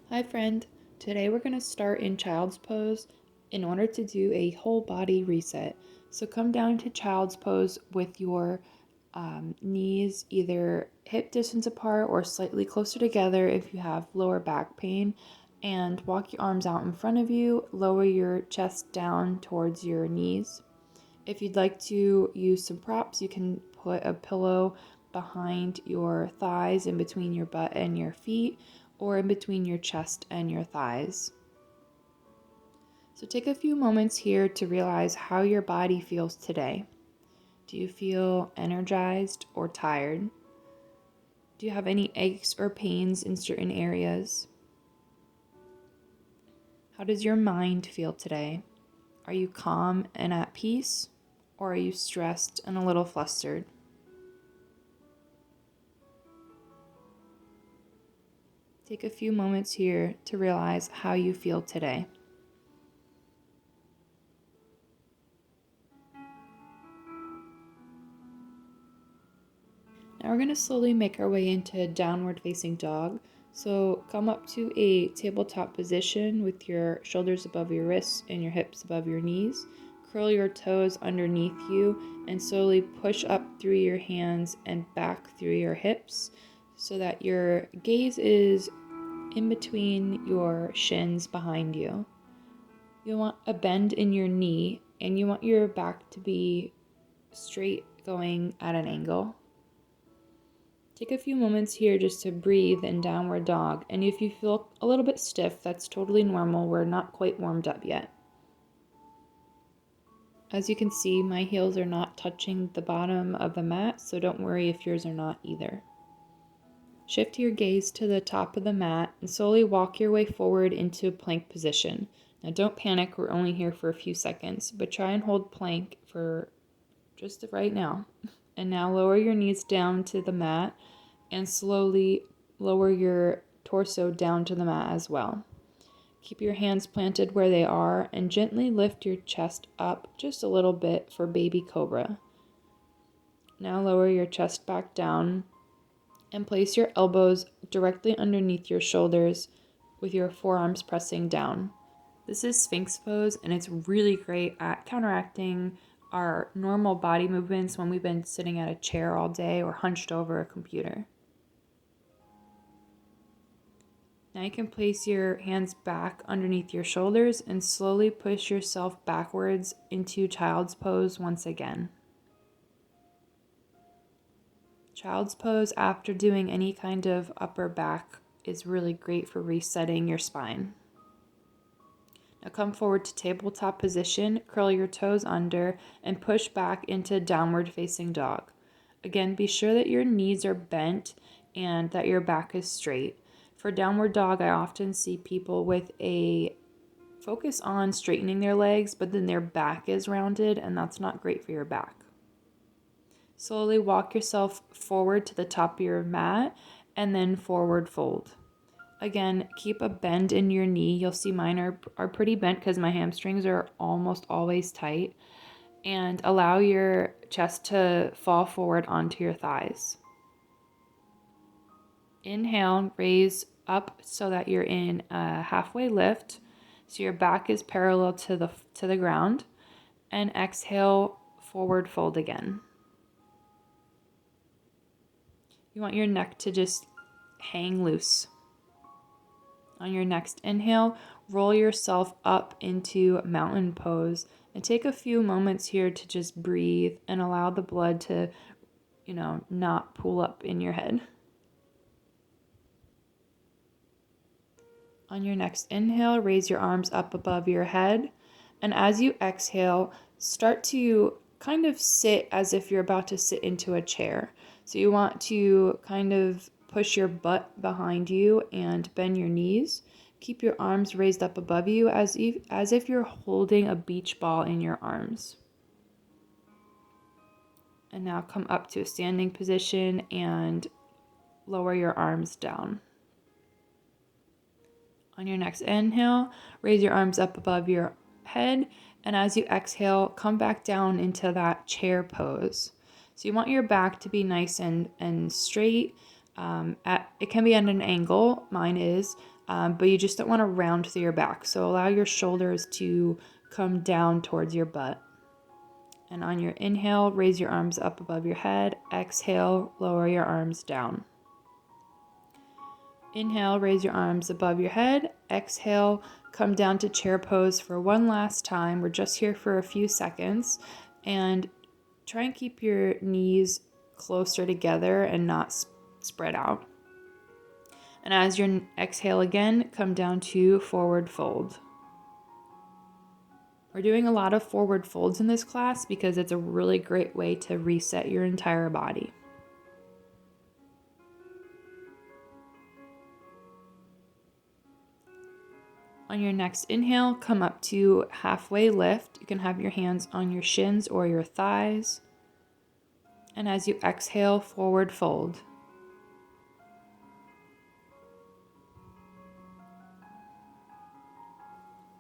Hi friend, today we're going to start in child's pose in order to do a whole body reset. So come down to child's pose with your knees either hip distance apart or slightly closer together if you have lower back pain, and walk your arms out in front of you, lower your chest down towards your knees. If you'd like to use some props, you can put a pillow behind your thighs, in between your butt and your feet, or in between your chest and your thighs. So take a few moments here to realize how your body feels today. Do you feel energized or tired? Do you have any aches or pains in certain areas? How does your mind feel today? Are you calm and at peace, or are you stressed and a little flustered? Take a few moments here to realize how you feel today. Now we're going to slowly make our way into downward facing dog. So come up to a tabletop position with your shoulders above your wrists and your hips above your knees. Curl your toes underneath you and slowly push up through your hands and back through your hips so that your gaze is in between your shins behind you. You want a bend in your knee and you want your back to be straight, going at an angle. Take a few moments here just to breathe in downward dog, and if you feel a little bit stiff, that's totally normal. We're not quite warmed up yet. As you can see, my heels are not touching the bottom of the mat, so don't worry if yours are not either. Shift your gaze to the top of the mat and slowly walk your way forward into plank position. Now don't panic, we're only here for a few seconds, but try and hold plank for just right now. And now lower your knees down to the mat and slowly lower your torso down to the mat as well. Keep your hands planted where they are and gently lift your chest up just a little bit for baby cobra. Now lower your chest back down and place your elbows directly underneath your shoulders with your forearms pressing down. This is Sphinx pose, and it's really great at counteracting our normal body movements when we've been sitting at a chair all day or hunched over a computer. Now you can place your hands back underneath your shoulders and slowly push yourself backwards into child's pose once again. Child's pose after doing any kind of upper back is really great for resetting your spine. Now come forward to tabletop position, curl your toes under, and push back into downward facing dog. Again, be sure that your knees are bent and that your back is straight. For downward dog, I often see people with a focus on straightening their legs, but then their back is rounded, and that's not great for your back. Slowly walk yourself forward to the top of your mat and then forward fold. Again, keep a bend in your knee. You'll see mine are pretty bent because my hamstrings are almost always tight. And allow your chest to fall forward onto your thighs. Inhale, raise up so that you're in a halfway lift. So your back is parallel to the ground. And exhale, forward fold again. You want your neck to just hang loose. On your next inhale, roll yourself up into mountain pose and take a few moments here to just breathe and allow the blood to, not pool up in your head. On your next inhale, raise your arms up above your head. And as you exhale, start to kind of sit as if you're about to sit into a chair. So you want to kind of push your butt behind you and bend your knees. Keep your arms raised up above you as if you're holding a beach ball in your arms. And now come up to a standing position and lower your arms down. On your next inhale, raise your arms up above your head, and as you exhale, come back down into that chair pose. So you want your back to be nice and straight. It can be at an angle, mine is, but you just don't want to round through your back. So allow your shoulders to come down towards your butt. And on your inhale, raise your arms up above your head. Exhale, lower your arms down. Inhale, raise your arms above your head. Exhale, come down to chair pose for one last time. We're just here for a few seconds. And try and keep your knees closer together and not spread out. And as you exhale again, come down to forward fold. We're doing a lot of forward folds in this class because it's a really great way to reset your entire body. On your next inhale, come up to halfway lift. You can have your hands on your shins or your thighs. And as you exhale, forward fold.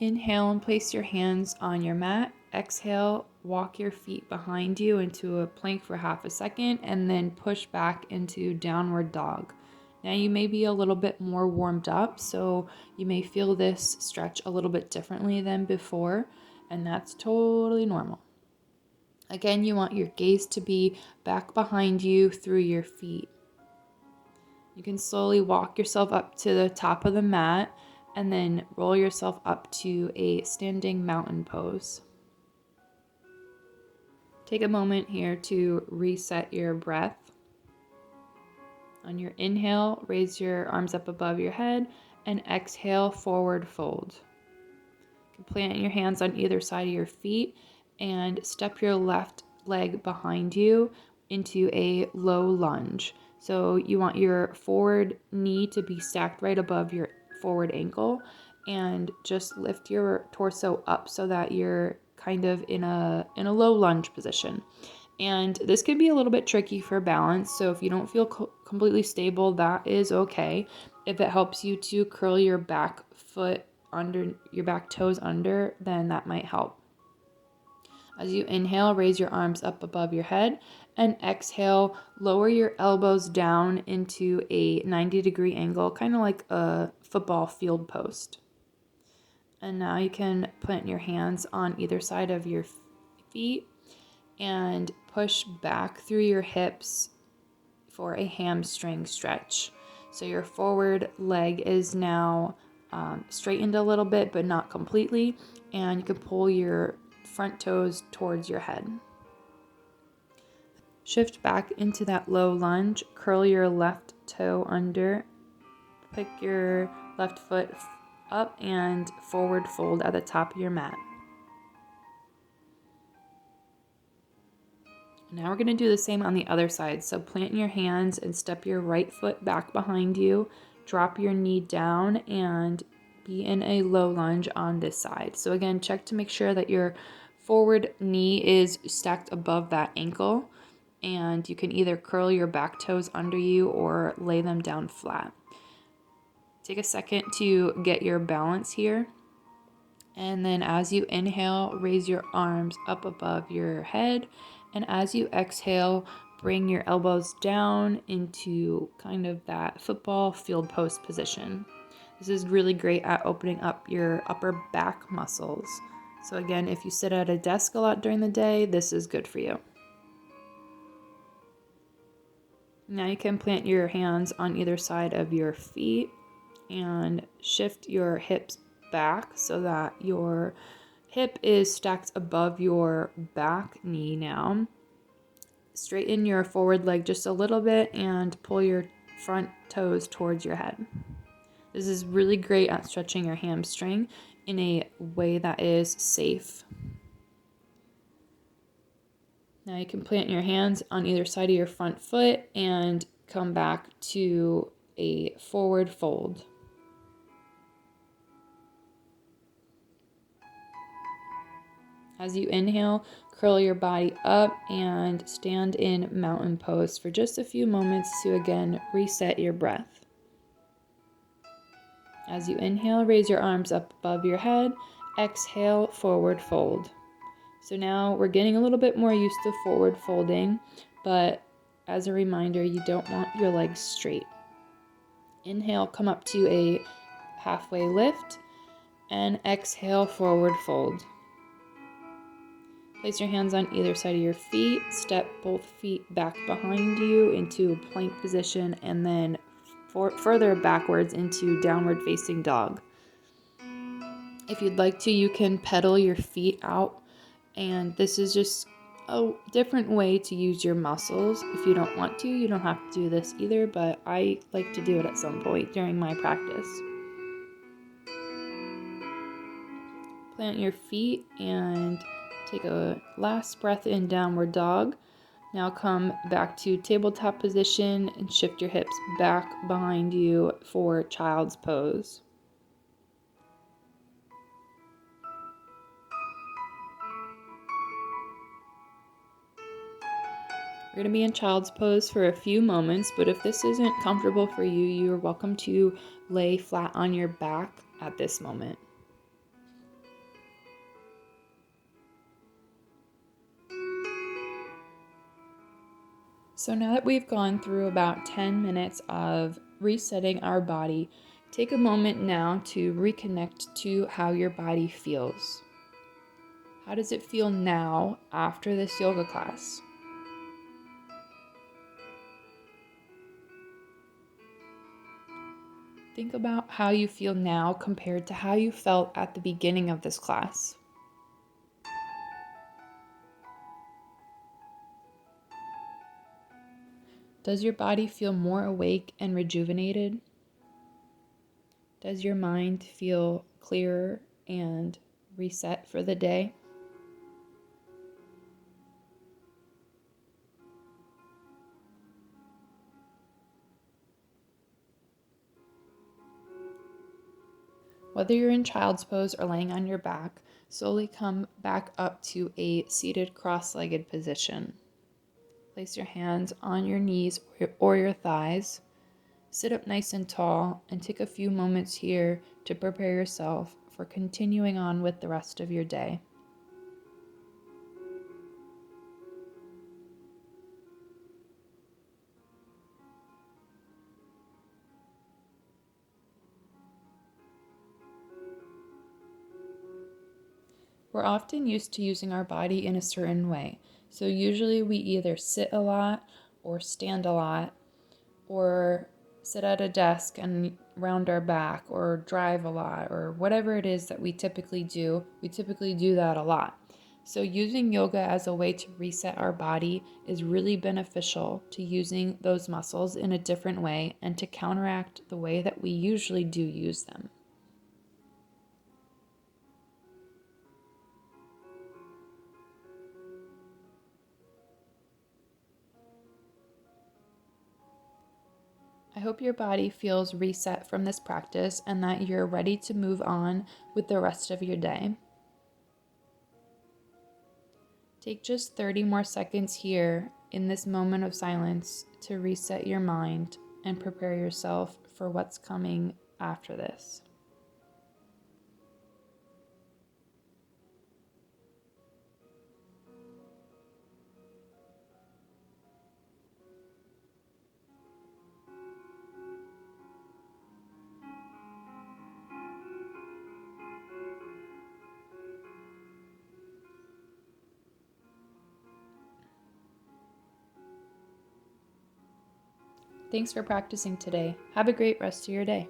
Inhale and place your hands on your mat. Exhale, walk your feet behind you into a plank for half a second and then push back into downward dog. Now you may be a little bit more warmed up, so you may feel this stretch a little bit differently than before, and that's totally normal. Again, you want your gaze to be back behind you through your feet. You can slowly walk yourself up to the top of the mat and then roll yourself up to a standing mountain pose. Take a moment here to reset your breath. On your inhale, raise your arms up above your head and exhale, forward fold. You can plant your hands on either side of your feet and step your left leg behind you into a low lunge. So you want your forward knee to be stacked right above your forward ankle, and just lift your torso up so that you're kind of in a low lunge position. And this can be a little bit tricky for balance, so if you don't feel completely stable, that is okay. If it helps you to curl your back foot under, your back toes under, then that might help. As you inhale, raise your arms up above your head, and exhale, lower your elbows down into a 90-degree angle, kind of like a football field post. And now you can plant your hands on either side of your feet and push back through your hips for a hamstring stretch. So your forward leg is now straightened a little bit, but not completely, and you can pull your front toes towards your head. Shift back into that low lunge, curl your left toe under, pick your left foot up and forward fold at the top of your mat. Now we're going to do the same on the other side. So plant your hands and step your right foot back behind you, drop your knee down and be in a low lunge on this side. So again, check to make sure that your forward knee is stacked above that ankle, and you can either curl your back toes under you or lay them down flat. Take a second to get your balance here. And then as you inhale, raise your arms up above your head. And as you exhale, bring your elbows down into kind of that football field post position. This is really great at opening up your upper back muscles. So again, if you sit at a desk a lot during the day, this is good for you. Now you can plant your hands on either side of your feet and shift your hips back so that your hip is stacked above your back knee now. Straighten your forward leg just a little bit and pull your front toes towards your head. This is really great at stretching your hamstring in a way that is safe. Now you can plant your hands on either side of your front foot and come back to a forward fold. As you inhale, curl your body up and stand in mountain pose for just a few moments to again reset your breath. As you inhale, raise your arms up above your head. Exhale, forward fold. So now we're getting a little bit more used to forward folding, but as a reminder, you don't want your legs straight. Inhale, come up to a halfway lift, and exhale, forward fold. Place your hands on either side of your feet, step both feet back behind you into a plank position, and then further backwards into downward facing dog. If you'd like to, you can pedal your feet out, and this is just a different way to use your muscles. If you don't want to, you don't have to do this either, but I like to do it at some point during my practice. Plant your feet and take a last breath in downward dog. Now come back to tabletop position and shift your hips back behind you for child's pose. We're going to be in child's pose for a few moments, but if this isn't comfortable for you, you're welcome to lay flat on your back at this moment. So now that we've gone through about 10 minutes of resetting our body, take a moment now to reconnect to how your body feels. How does it feel now after this yoga class? Think about how you feel now compared to how you felt at the beginning of this class. Does your body feel more awake and rejuvenated? Does your mind feel clearer and reset for the day? Whether you're in child's pose or laying on your back, slowly come back up to a seated cross-legged position. Place your hands on your knees or your thighs. Sit up nice and tall and take a few moments here to prepare yourself for continuing on with the rest of your day. We're often used to using our body in a certain way. So usually we either sit a lot or stand a lot or sit at a desk and round our back or drive a lot or whatever it is that we typically do that a lot. So using yoga as a way to reset our body is really beneficial to using those muscles in a different way and to counteract the way that we usually do use them. I hope your body feels reset from this practice and that you're ready to move on with the rest of your day. Take just 30 more seconds here in this moment of silence to reset your mind and prepare yourself for what's coming after this. Thanks for practicing today. Have a great rest of your day.